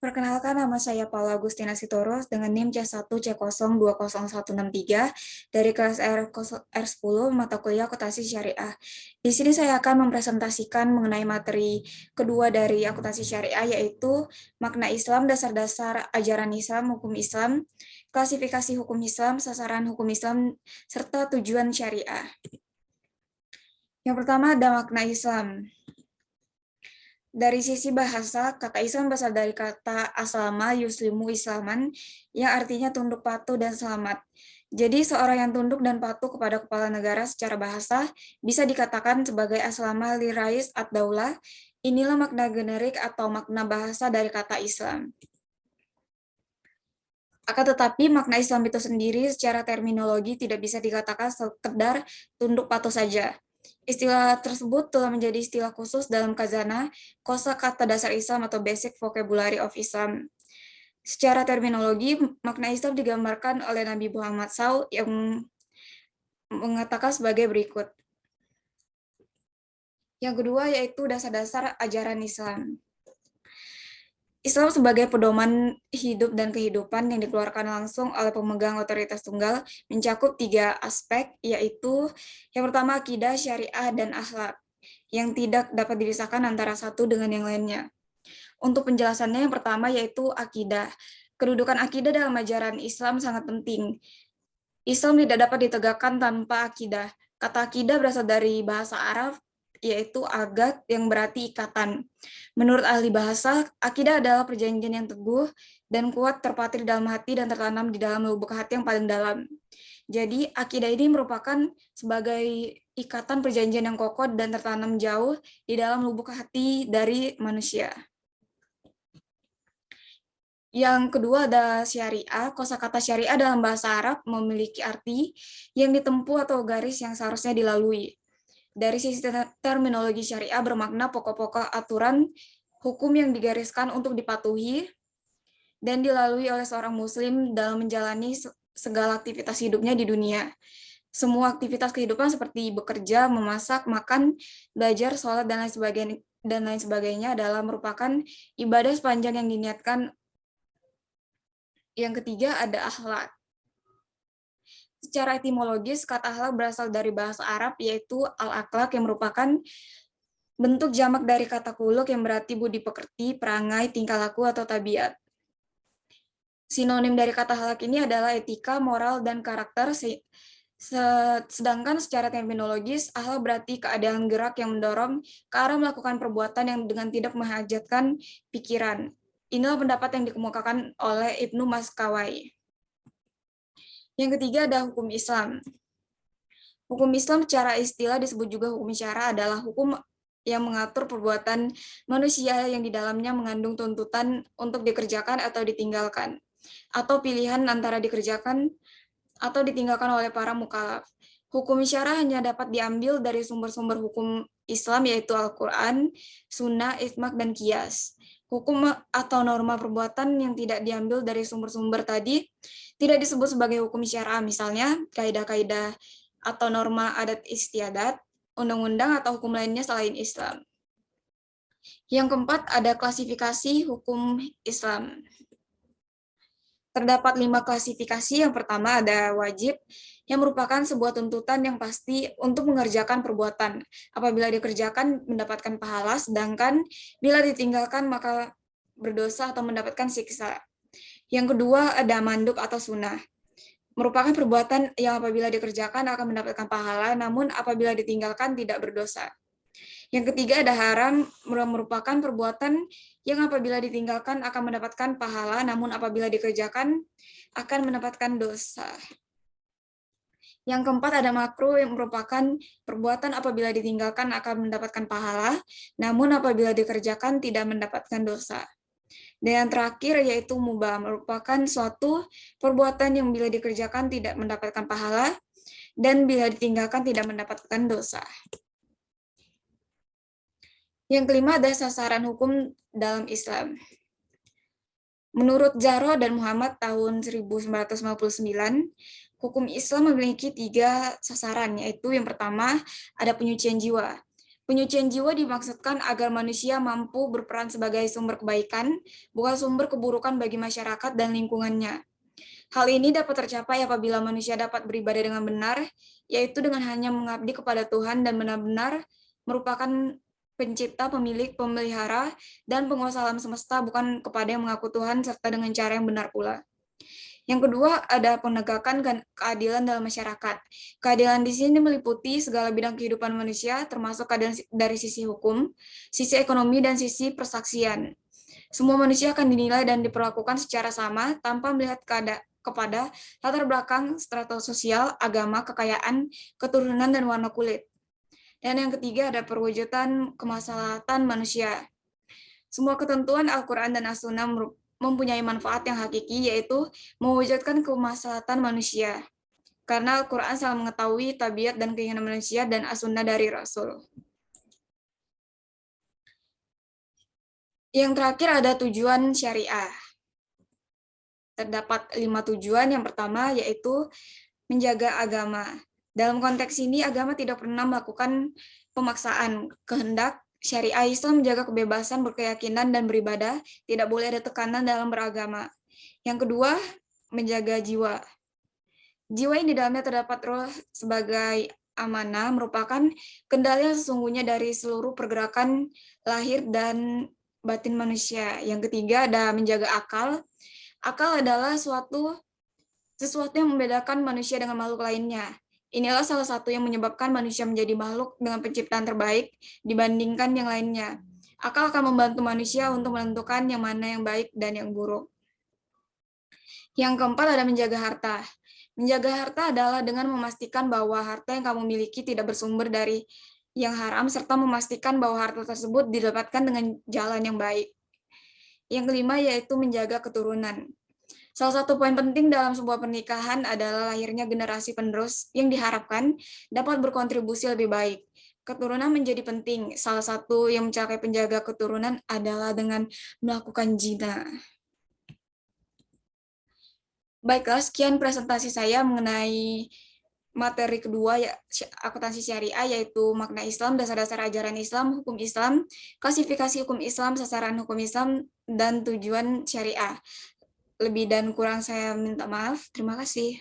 Perkenalkan, nama saya Paula Agustina Sitorus dengan NIM C1C020163 dari kelas R10 mata kuliah Akuntansi Syariah. Di sini saya akan mempresentasikan mengenai materi kedua dari Akuntansi Syariah, yaitu makna Islam, dasar-dasar ajaran Islam, hukum Islam, klasifikasi hukum Islam, sasaran hukum Islam, serta tujuan syariah. Yang pertama ada makna Islam. Dari sisi bahasa, kata Islam berasal dari kata aslama yuslimu islaman, yang artinya tunduk patuh dan selamat. Jadi seorang yang tunduk dan patuh kepada kepala negara secara bahasa bisa dikatakan sebagai aslama li rais ad-daulah. Inilah makna generik atau makna bahasa dari kata Islam. Akan tetapi makna Islam itu sendiri secara terminologi tidak bisa dikatakan sekedar tunduk patuh saja. Istilah tersebut telah menjadi istilah khusus dalam Khazanah Kosakata Dasar Islam atau Basic Vocabulary of Islam. Secara terminologi, makna Islam digambarkan oleh Nabi Muhammad SAW yang mengatakan sebagai berikut. Yang kedua yaitu dasar-dasar ajaran Islam. Islam sebagai pedoman hidup dan kehidupan yang dikeluarkan langsung oleh pemegang otoritas tunggal mencakup 3 aspek, yaitu yang pertama akidah, syariah, dan akhlak, yang tidak dapat dipisahkan antara satu dengan yang lainnya. Untuk penjelasannya yang pertama yaitu akidah. Kedudukan akidah dalam ajaran Islam sangat penting. Islam tidak dapat ditegakkan tanpa akidah. Kata akidah berasal dari bahasa Arab, yaitu agat yang berarti ikatan. Menurut ahli bahasa, akidah adalah perjanjian yang teguh dan kuat terpatri dalam hati dan tertanam di dalam lubuk hati yang paling dalam. Jadi, akidah ini merupakan sebagai ikatan perjanjian yang kokoh dan tertanam jauh di dalam lubuk hati dari manusia. Yang kedua ada syariah. Kosakata syariah dalam bahasa Arab memiliki arti yang ditempuh atau garis yang seharusnya dilalui. Dari sisi terminologi syariah bermakna pokok-pokok aturan hukum yang digariskan untuk dipatuhi dan dilalui oleh seorang muslim dalam menjalani segala aktivitas hidupnya di dunia. Semua aktivitas kehidupan seperti bekerja, memasak, makan, belajar, sholat, dan lain sebagainya adalah merupakan ibadah sepanjang yang diniatkan. Yang ketiga ada akhlak. Secara etimologis, kata akhlak berasal dari bahasa Arab, yaitu al-akhlak yang merupakan bentuk jamak dari kata kuluk yang berarti budi pekerti, perangai, tingkah laku, atau tabiat. Sinonim dari kata akhlak ini adalah etika, moral, dan karakter, sedangkan secara terminologis, akhlak berarti keadaan gerak yang mendorong ke arah melakukan perbuatan yang dengan tidak menghajatkan pikiran. Inilah pendapat yang dikemukakan oleh Ibnu Maskawai. Yang ketiga ada hukum Islam. Hukum Islam secara istilah disebut juga hukum syara adalah hukum yang mengatur perbuatan manusia yang di dalamnya mengandung tuntutan untuk dikerjakan atau ditinggalkan, atau pilihan antara dikerjakan atau ditinggalkan oleh para mukallaf. Hukum syara hanya dapat diambil dari sumber-sumber hukum Islam yaitu Al-Quran, Sunnah, Ijma', dan Qiyas. Hukum atau norma perbuatan yang tidak diambil dari sumber-sumber tadi tidak disebut sebagai hukum syara, misalnya kaidah-kaidah atau norma adat istiadat, undang-undang, atau hukum lainnya selain Islam. Yang keempat ada klasifikasi hukum Islam. Terdapat 5 klasifikasi. Yang pertama ada wajib, yang merupakan sebuah tuntutan yang pasti untuk mengerjakan perbuatan. Apabila dikerjakan mendapatkan pahala, sedangkan bila ditinggalkan maka berdosa atau mendapatkan siksa. Yang kedua ada mandub atau sunnah. Merupakan perbuatan yang apabila dikerjakan akan mendapatkan pahala, namun apabila ditinggalkan tidak berdosa. Yang ketiga ada haram, merupakan perbuatan yang apabila ditinggalkan akan mendapatkan pahala, namun apabila dikerjakan akan mendapatkan dosa. Yang keempat ada makruh, yang merupakan perbuatan apabila ditinggalkan akan mendapatkan pahala, namun apabila dikerjakan tidak mendapatkan dosa. Dan yang terakhir yaitu mubah, merupakan suatu perbuatan yang bila dikerjakan tidak mendapatkan pahala, dan bila ditinggalkan tidak mendapatkan dosa. Yang kelima ada sasaran hukum dalam Islam. Menurut Jarrah dan Muhammad tahun 1959, hukum Islam memiliki 3 sasaran, yaitu yang pertama ada penyucian jiwa. Penyucian jiwa dimaksudkan agar manusia mampu berperan sebagai sumber kebaikan, bukan sumber keburukan bagi masyarakat dan lingkungannya. Hal ini dapat tercapai apabila manusia dapat beribadah dengan benar, yaitu dengan hanya mengabdi kepada Tuhan dan benar-benar merupakan pencipta, pemilik, pemelihara, dan penguasa alam semesta, bukan kepada yang mengaku Tuhan, serta dengan cara yang benar pula. Yang kedua, ada penegakan keadilan dalam masyarakat. Keadilan di sini meliputi segala bidang kehidupan manusia, termasuk keadilan dari sisi hukum, sisi ekonomi, dan sisi persaksian. Semua manusia akan dinilai dan diperlakukan secara sama tanpa melihat kepada latar belakang, strata sosial, agama, kekayaan, keturunan, dan warna kulit. Dan yang ketiga ada perwujudan kemaslahatan manusia. Semua ketentuan Al-Quran dan As-Sunnah mempunyai manfaat yang hakiki, yaitu mewujudkan kemaslahatan manusia. Karena Al-Quran selalu mengetahui tabiat dan keinginan manusia dan As-Sunnah dari Rasul. Yang terakhir ada tujuan syariah. Terdapat 5 tujuan. Yang pertama yaitu menjaga agama. Dalam konteks ini, agama tidak pernah melakukan pemaksaan kehendak. Syariah Islam menjaga kebebasan berkeyakinan dan beribadah, tidak boleh ada tekanan dalam beragama. Yang kedua, menjaga jiwa. Jiwa yang di dalamnya terdapat roh sebagai amanah merupakan kendali yang sesungguhnya dari seluruh pergerakan lahir dan batin manusia. Yang ketiga ada menjaga akal. Akal adalah sesuatu yang membedakan manusia dengan makhluk lainnya. Inilah salah satu yang menyebabkan manusia menjadi makhluk dengan penciptaan terbaik dibandingkan yang lainnya. Akal akan membantu manusia untuk menentukan yang mana yang baik dan yang buruk. Yang keempat ada menjaga harta. Menjaga harta adalah dengan memastikan bahwa harta yang kamu miliki tidak bersumber dari yang haram, serta memastikan bahwa harta tersebut didapatkan dengan jalan yang baik. Yang kelima yaitu menjaga keturunan. Salah satu poin penting dalam sebuah pernikahan adalah lahirnya generasi penerus yang diharapkan dapat berkontribusi lebih baik. Keturunan menjadi penting. Salah satu yang mencelakai penjaga keturunan adalah dengan melakukan zina. Baiklah, sekian presentasi saya mengenai materi kedua ya akuntansi syariah, yaitu makna Islam, dasar-dasar ajaran Islam, hukum Islam, klasifikasi hukum Islam, sasaran hukum Islam, dan tujuan syariah. Lebih dan kurang saya minta maaf. Terima kasih.